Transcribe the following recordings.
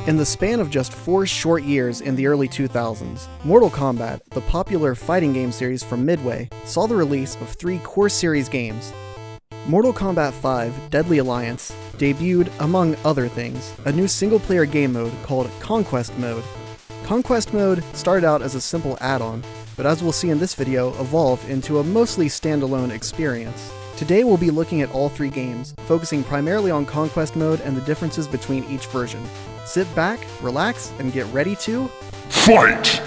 In the span of just 4 short years in the early 2000s, Mortal Kombat, the popular fighting game series from Midway, saw the release of 3 core series games. Mortal Kombat 5: Deadly Alliance debuted, among other things, a new single-player game mode called Konquest Mode. Konquest Mode started out as a simple add-on, but as we'll see in this video, evolved into a mostly standalone experience. Today we'll be looking at all 3 games, focusing primarily on Konquest Mode and the differences between each version. Sit back, relax, and get ready to fight!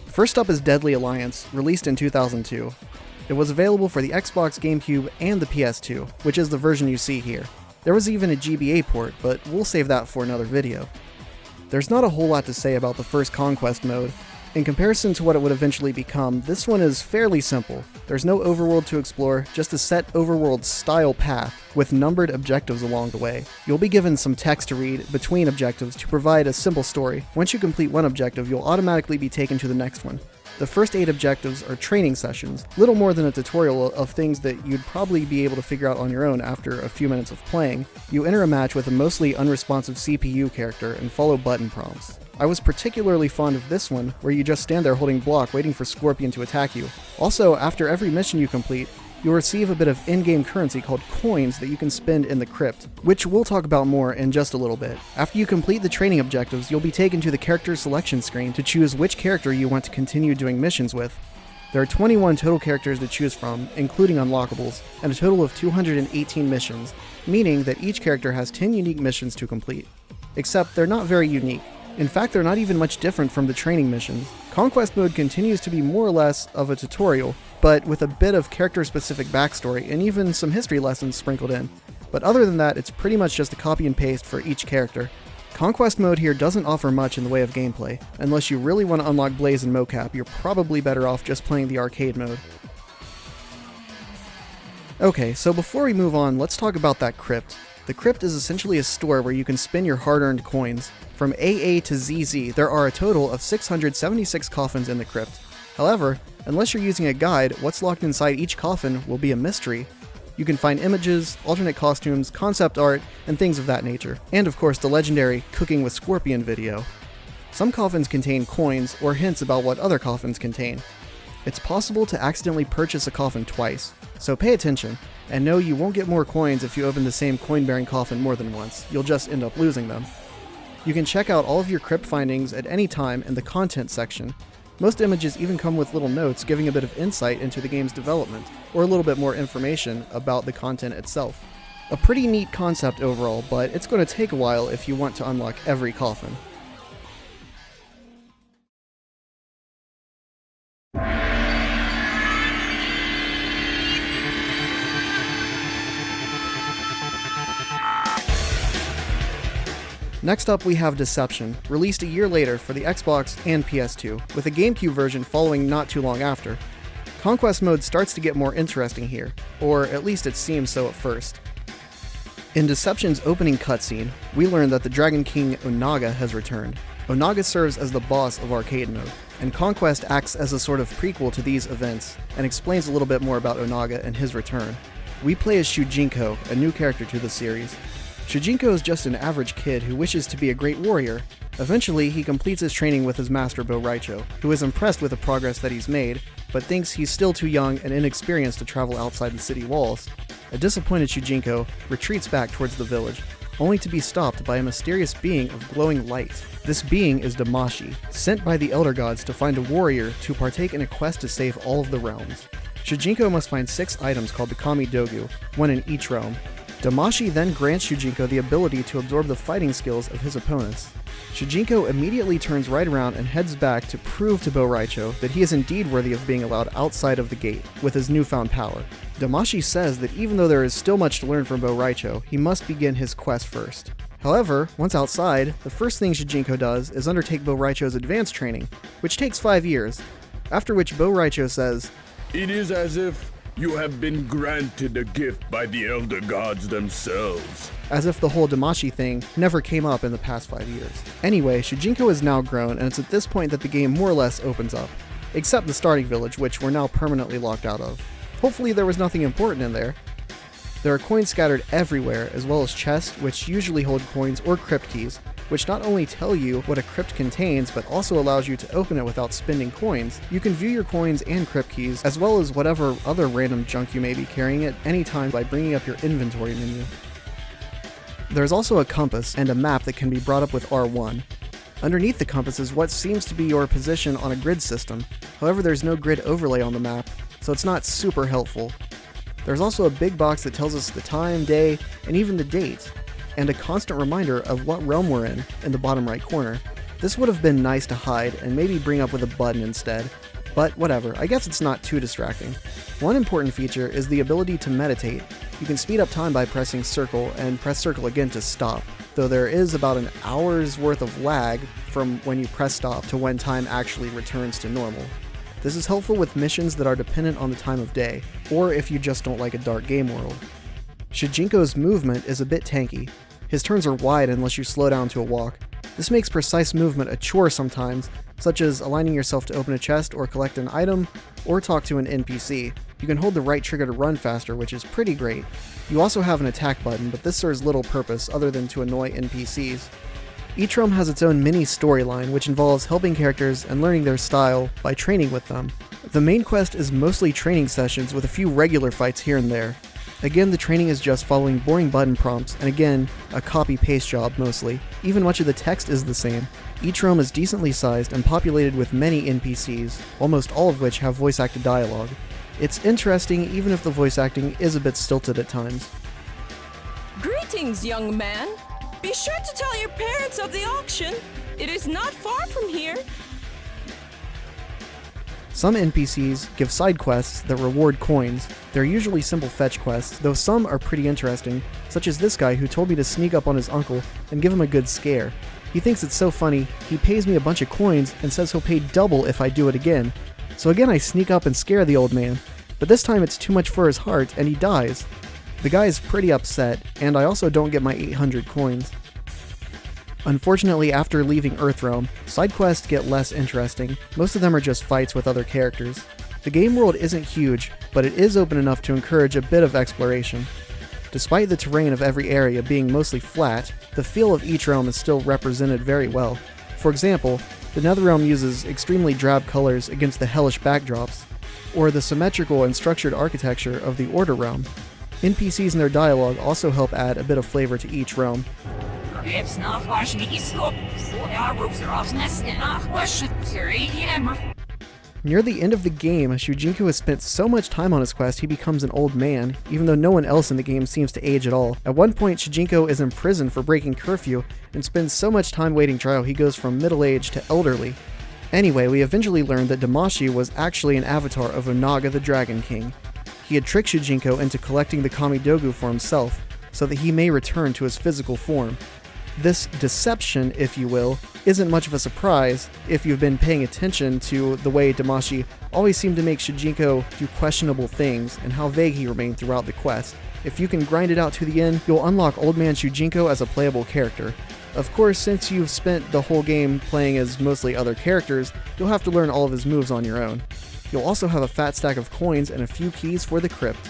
First up is Deadly Alliance, released in 2002. It was available for the Xbox, GameCube, and the PS2, which is the version you see here. There was even a GBA port, but we'll save that for another video. There's not a whole lot to say about the first Konquest Mode. In comparison to what it would eventually become, this one is fairly simple. There's no overworld to explore, just a set overworld-style path with numbered objectives along the way. You'll be given some text to read between objectives to provide a simple story. Once you complete one objective, you'll automatically be taken to the next one. The first 8 objectives are training sessions, little more than a tutorial of things that you'd probably be able to figure out on your own after a few minutes of playing. You enter a match with a mostly unresponsive CPU character and follow button prompts. I was particularly fond of this one, where you just stand there holding block waiting for Scorpion to attack you. Also, after every mission you complete, you'll receive a bit of in-game currency called coins that you can spend in the crypt, which we'll talk about more in just a little bit. After you complete the training objectives, you'll be taken to the character selection screen to choose which character you want to continue doing missions with. There are 21 total characters to choose from, including unlockables, and a total of 218 missions, meaning that each character has 10 unique missions to complete. Except they're not very unique. In fact, they're not even much different from the training missions. Konquest Mode continues to be more or less of a tutorial, but with a bit of character-specific backstory and even some history lessons sprinkled in. But other than that, it's pretty much just a copy and paste for each character. Konquest Mode here doesn't offer much in the way of gameplay. Unless you really want to unlock Blaze and Mocap, you're probably better off just playing the arcade mode. Okay, so before we move on, let's talk about that crypt. The crypt is essentially a store where you can spin your hard-earned coins. From AA to ZZ, there are a total of 676 coffins in the crypt. However, unless you're using a guide, what's locked inside each coffin will be a mystery. You can find images, alternate costumes, concept art, and things of that nature. And of course the legendary Cooking with Scorpion video. Some coffins contain coins or hints about what other coffins contain. It's possible to accidentally purchase a coffin twice, so pay attention, and know you won't get more coins if you open the same coin-bearing coffin more than once. You'll just end up losing them. You can check out all of your crypt findings at any time in the content section. Most images even come with little notes giving a bit of insight into the game's development, or a little bit more information about the content itself. A pretty neat concept overall, but it's going to take a while if you want to unlock every coffin. Next up we have Deception, released a year later for the Xbox and PS2, with a GameCube version following not too long after. Konquest Mode starts to get more interesting here, or at least it seems so at first. In Deception's opening cutscene, we learn that the Dragon King Onaga has returned. Onaga serves as the boss of Arcade Mode, and Konquest acts as a sort of prequel to these events, and explains a little bit more about Onaga and his return. We play as Shujinko, a new character to the series. Shujinko is just an average kid who wishes to be a great warrior. Eventually, he completes his training with his master Bo Raicho, who is impressed with the progress that he's made, but thinks he's still too young and inexperienced to travel outside the city walls. A disappointed Shujinko retreats back towards the village, only to be stopped by a mysterious being of glowing light. This being is Damashi, sent by the Elder Gods to find a warrior to partake in a quest to save all of the realms. Shujinko must find 6 items called the Kami Dogu, one in each realm. Damashi then grants Shujinko the ability to absorb the fighting skills of his opponents. Shujinko immediately turns right around and heads back to prove to Bo Raicho that he is indeed worthy of being allowed outside of the gate with his newfound power. Damashi says that even though there is still much to learn from Bo Raicho, he must begin his quest first. However, once outside, the first thing Shujinko does is undertake Bo Raicho's advanced training, which takes 5 years, after which Bo Raicho says, It is as if you have been granted a gift by the Elder Gods themselves. As if the whole Damashi thing never came up in the past 5 years. Anyway, Shujinko is now grown, and it's at this point that the game more or less opens up. Except the starting village, which we're now permanently locked out of. Hopefully there was nothing important in there. There are coins scattered everywhere, as well as chests, which usually hold coins or crypt keys, which not only tell you what a crypt contains, but also allows you to open it without spending coins. You can view your coins and crypt keys, as well as whatever other random junk you may be carrying at any time by bringing up your inventory menu. There's also a compass and a map that can be brought up with R1. Underneath the compass is what seems to be your position on a grid system. However, there's no grid overlay on the map, so it's not super helpful. There's also a big box that tells us the time, day, and even the date, and a constant reminder of what realm we're in the bottom right corner. This would have been nice to hide and maybe bring up with a button instead, but whatever, I guess it's not too distracting. One important feature is the ability to meditate. You can speed up time by pressing circle and press circle again to stop, though there is about an hour's worth of lag from when you press stop to when time actually returns to normal. This is helpful with missions that are dependent on the time of day, or if you just don't like a dark game world. Shujinko's movement is a bit tanky. His turns are wide unless you slow down to a walk. This makes precise movement a chore sometimes, such as aligning yourself to open a chest or collect an item, or talk to an NPC. You can hold the right trigger to run faster, which is pretty great. You also have an attack button, but this serves little purpose other than to annoy NPCs. Each realm has its own mini storyline, which involves helping characters and learning their style by training with them. The main quest is mostly training sessions with a few regular fights here and there. Again, the training is just following boring button prompts, and again, a copy-paste job mostly. Even much of the text is the same. Each realm is decently sized and populated with many NPCs, almost all of which have voice-acted dialogue. It's interesting even if the voice acting is a bit stilted at times. Greetings, young man. Be sure to tell your parents of the auction. It is not far from here. Some NPCs give side quests that reward coins. They're usually simple fetch quests, though some are pretty interesting, such as this guy who told me to sneak up on his uncle and give him a good scare. He thinks it's so funny, he pays me a bunch of coins and says he'll pay double if I do it again. So again I sneak up and scare the old man, but this time it's too much for his heart and he dies. The guy is pretty upset, and I also don't get my 800 coins. Unfortunately, after leaving Earthrealm, side quests get less interesting. Most of them are just fights with other characters. The game world isn't huge, but it is open enough to encourage a bit of exploration. Despite the terrain of every area being mostly flat, the feel of each realm is still represented very well. For example, the Netherrealm uses extremely drab colors against the hellish backdrops, or the symmetrical and structured architecture of the Order realm. NPCs and their dialogue also help add a bit of flavor to each realm. Near the end of the game, Shujinko has spent so much time on his quest he becomes an old man, even though no one else in the game seems to age at all. At one point, Shujinko is in prison for breaking curfew and spends so much time waiting trial he goes from middle-aged to elderly. Anyway, we eventually learned that Damashi was actually an avatar of Onaga the Dragon King. He had tricked Shujinko into collecting the Kamidogu for himself, so that he may return to his physical form. This deception, if you will, isn't much of a surprise if you've been paying attention to the way Damashi always seemed to make Shujinko do questionable things and how vague he remained throughout the quest. If you can grind it out to the end, you'll unlock Old Man Shujinko as a playable character. Of course, since you've spent the whole game playing as mostly other characters, you'll have to learn all of his moves on your own. You'll also have a fat stack of coins and a few keys for the crypt.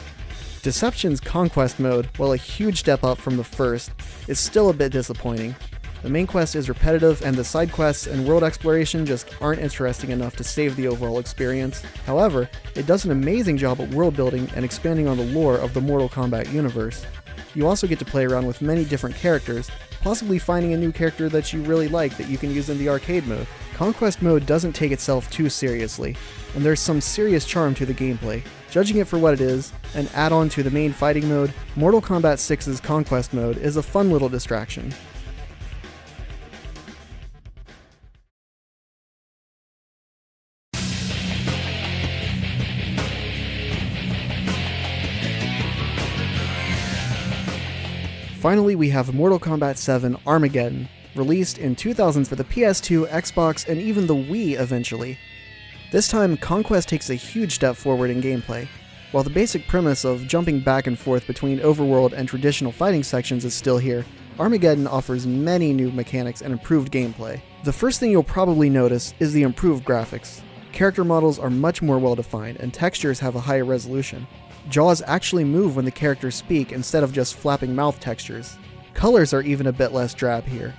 Deception's Konquest Mode, while a huge step up from the first, is still a bit disappointing. The main quest is repetitive, and the side quests and world exploration just aren't interesting enough to save the overall experience. However, it does an amazing job at world building and expanding on the lore of the Mortal Kombat universe. You also get to play around with many different characters, possibly finding a new character that you really like that you can use in the arcade mode. Konquest Mode doesn't take itself too seriously, and there's some serious charm to the gameplay. Judging it for what it is, an add-on to the main fighting mode, Mortal Kombat 6's Konquest Mode is a fun little distraction. Finally, we have Mortal Kombat 7 Armageddon, released in 2000 for the PS2, Xbox, and even the Wii eventually. This time, Konquest takes a huge step forward in gameplay. While the basic premise of jumping back and forth between overworld and traditional fighting sections is still here, Armageddon offers many new mechanics and improved gameplay. The first thing you'll probably notice is the improved graphics. Character models are much more well defined, and textures have a higher resolution. Jaws actually move when the characters speak instead of just flapping mouth textures. Colors are even a bit less drab here.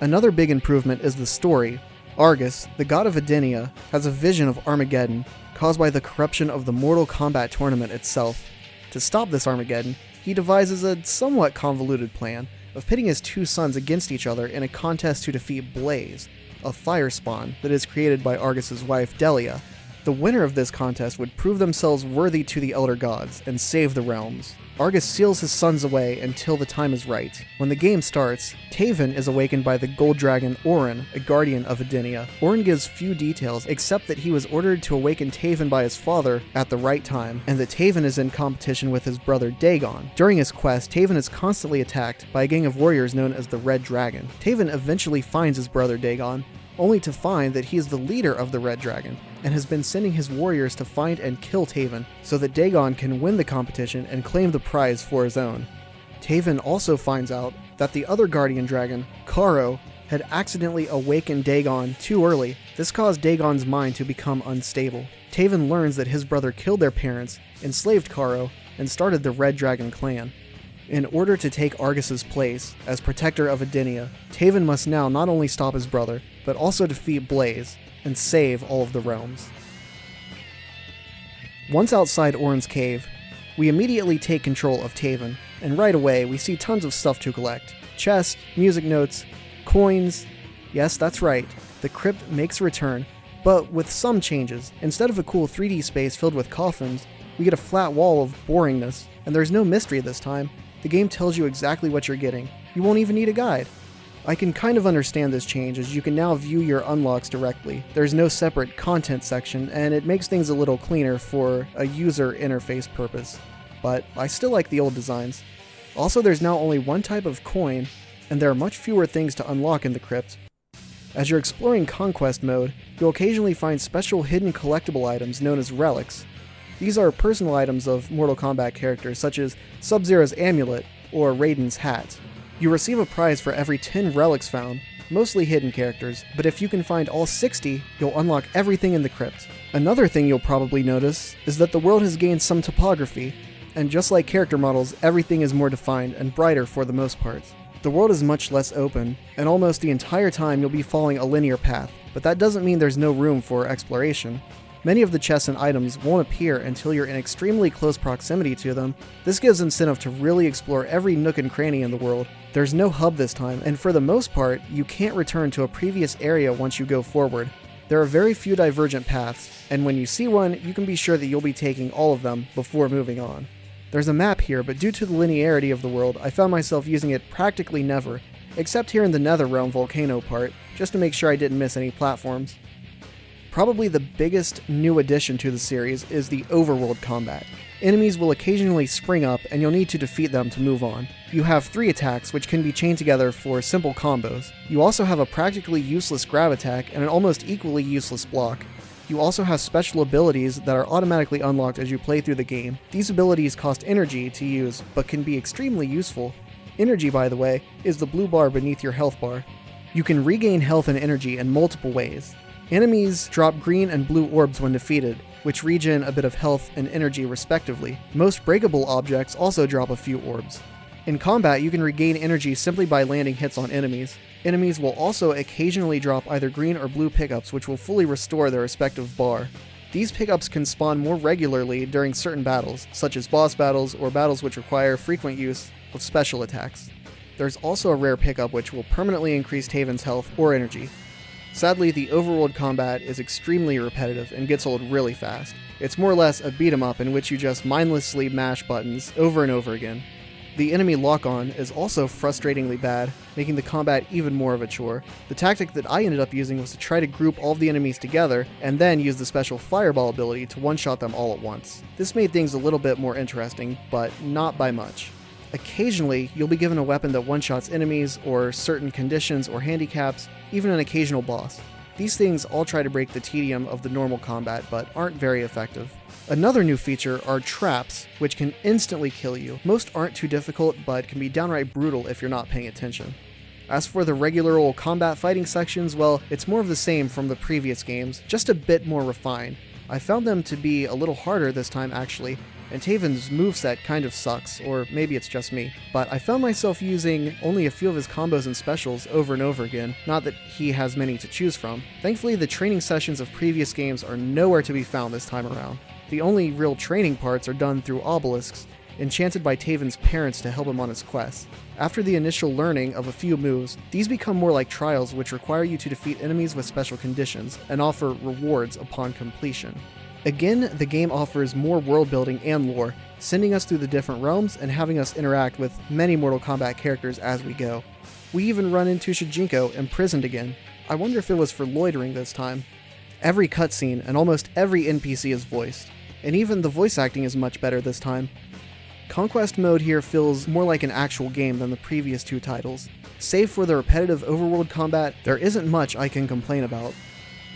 Another big improvement is the story. Argus, the god of Edenia, has a vision of Armageddon caused by the corruption of the Mortal Kombat tournament itself. To stop this Armageddon, he devises a somewhat convoluted plan of pitting his two sons against each other in a contest to defeat Blaze, a fire spawn that is created by Argus's wife Delia. The winner of this contest would prove themselves worthy to the Elder Gods and save the realms. Argus seals his sons away until the time is right. When the game starts, Taven is awakened by the gold dragon Orin, a guardian of Edenia. Orin gives few details except that he was ordered to awaken Taven by his father at the right time, and that Taven is in competition with his brother Dagon. During his quest, Taven is constantly attacked by a gang of warriors known as the Red Dragon. Taven eventually finds his brother Dagon, only to find that he is the leader of the Red Dragon, and has been sending his warriors to find and kill Taven, so that Dagon can win the competition and claim the prize for his own. Taven also finds out that the other guardian dragon, Karo, had accidentally awakened Dagon too early. This caused Dagon's mind to become unstable. Taven learns that his brother killed their parents, enslaved Karo, and started the Red Dragon clan. In order to take Argus's place as protector of Edenia, Taven must now not only stop his brother, but also defeat Blaze and save all of the realms. Once outside Orin's cave, we immediately take control of Taven, and right away we see tons of stuff to collect. Chests, music notes, coins. Yes, that's right, the crypt makes a return, but with some changes. Instead of a cool 3D space filled with coffins, we get a flat wall of boringness, and there's no mystery this time. The game tells you exactly what you're getting. You won't even need a guide. I can kind of understand this change, as you can now view your unlocks directly. There's no separate content section, and it makes things a little cleaner for a user interface purpose. But I still like the old designs. Also, there's now only one type of coin, and there are much fewer things to unlock in the crypt. As you're exploring Konquest Mode, you'll occasionally find special hidden collectible items known as relics. These are personal items of Mortal Kombat characters, such as Sub-Zero's amulet or Raiden's hat. You receive a prize for every 10 relics found, mostly hidden characters, but if you can find all 60, you'll unlock everything in the crypt. Another thing you'll probably notice is that the world has gained some topography, and just like character models, everything is more defined and brighter for the most part. The world is much less open, and almost the entire time you'll be following a linear path, but that doesn't mean there's no room for exploration. Many of the chests and items won't appear until you're in extremely close proximity to them. This gives incentive to really explore every nook and cranny in the world. There's no hub this time, and for the most part, you can't return to a previous area once you go forward. There are very few divergent paths, and when you see one, you can be sure that you'll be taking all of them before moving on. There's a map here, but due to the linearity of the world, I found myself using it practically never, except here in the Netherrealm volcano part, just to make sure I didn't miss any platforms. Probably the biggest new addition to the series is the overworld combat. Enemies will occasionally spring up, and you'll need to defeat them to move on. You have 3 attacks, which can be chained together for simple combos. You also have a practically useless grab attack and an almost equally useless block. You also have special abilities that are automatically unlocked as you play through the game. These abilities cost energy to use, but can be extremely useful. Energy, by the way, is the blue bar beneath your health bar. You can regain health and energy in multiple ways. Enemies drop green and blue orbs when defeated, which regen a bit of health and energy respectively. Most breakable objects also drop a few orbs. In combat, you can regain energy simply by landing hits on enemies. Enemies will also occasionally drop either green or blue pickups, which will fully restore their respective bar. These pickups can spawn more regularly during certain battles, such as boss battles or battles which require frequent use of special attacks. There's also a rare pickup which will permanently increase Taven's health or energy. Sadly, the overworld combat is extremely repetitive and gets old really fast. It's more or less a beat-em-up in which you just mindlessly mash buttons over and over again. The enemy lock-on is also frustratingly bad, making the combat even more of a chore. The tactic that I ended up using was to try to group all of the enemies together and then use the special fireball ability to one-shot them all at once. This made things a little bit more interesting, but not by much. Occasionally, you'll be given a weapon that one-shots enemies, or certain conditions or handicaps, even an occasional boss. These things all try to break the tedium of the normal combat, but aren't very effective. Another new feature are traps, which can instantly kill you. Most aren't too difficult, but can be downright brutal if you're not paying attention. As for the regular old combat fighting sections, well, it's more of the same from the previous games, just a bit more refined. I found them to be a little harder this time actually, and Taven's moveset kind of sucks, or maybe it's just me, but I found myself using only a few of his combos and specials over and over again, not that he has many to choose from. Thankfully, the training sessions of previous games are nowhere to be found this time around. The only real training parts are done through obelisks, enchanted by Taven's parents to help him on his quest. After the initial learning of a few moves, these become more like trials which require you to defeat enemies with special conditions, and offer rewards upon completion. Again, the game offers more world building and lore, sending us through the different realms and having us interact with many Mortal Kombat characters as we go. We even run into Shujinko imprisoned again. I wonder if it was for loitering this time. Every cutscene and almost every NPC is voiced, and even the voice acting is much better this time. Konquest Mode here feels more like an actual game than the previous two titles. Save for the repetitive overworld combat, there isn't much I can complain about.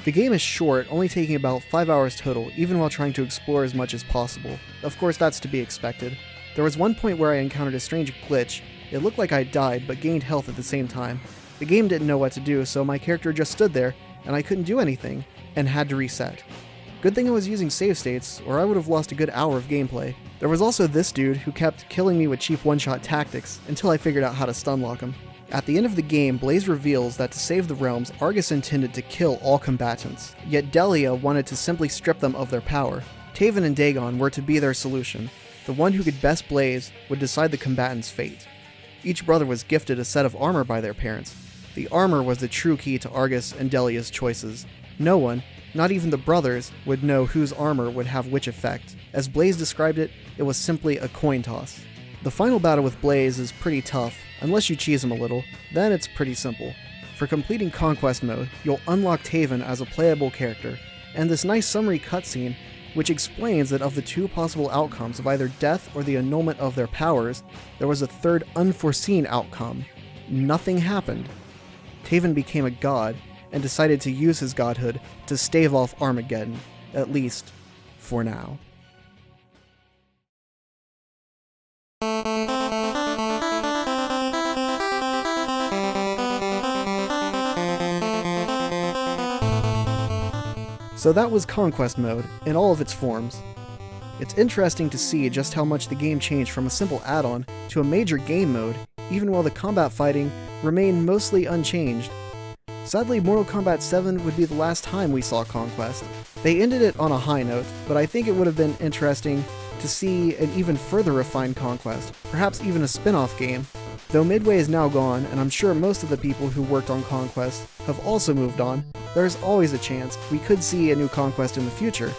The game is short, only taking about 5 hours total, even while trying to explore as much as possible. Of course, that's to be expected. There was one point where I encountered a strange glitch. It looked like I died, but gained health at the same time. The game didn't know what to do, so my character just stood there, and I couldn't do anything, and had to reset. Good thing I was using save states, or I would have lost a good hour of gameplay. There was also this dude who kept killing me with cheap one-shot tactics, until I figured out how to stunlock him. At the end of the game, Blaze reveals that to save the realms, Argus intended to kill all combatants, yet Delia wanted to simply strip them of their power. Taven and Dagon were to be their solution. The one who could best Blaze would decide the combatant's fate. Each brother was gifted a set of armor by their parents. The armor was the true key to Argus and Delia's choices. No one, not even the brothers, would know whose armor would have which effect. As Blaze described it, it was simply a coin toss. The final battle with Blaze is pretty tough, unless you cheese him a little, then it's pretty simple. For completing Konquest Mode, you'll unlock Taven as a playable character, and this nice summary cutscene, which explains that of the two possible outcomes of either death or the annulment of their powers, there was a third unforeseen outcome. Nothing happened. Taven became a god, and decided to use his godhood to stave off Armageddon, at least for now. So that was Konquest Mode, in all of its forms. It's interesting to see just how much the game changed from a simple add-on to a major game mode, even while the combat fighting remained mostly unchanged. Sadly, Mortal Kombat 7 would be the last time we saw Konquest. They ended it on a high note, but I think it would have been interesting to see an even further refined Konquest, perhaps even a spin-off game. Though Midway is now gone, and I'm sure most of the people who worked on Konquest have also moved on, there's always a chance we could see a new Konquest in the future.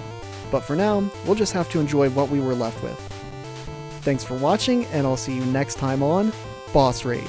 But for now, we'll just have to enjoy what we were left with. Thanks for watching, and I'll see you next time on Boss Raid.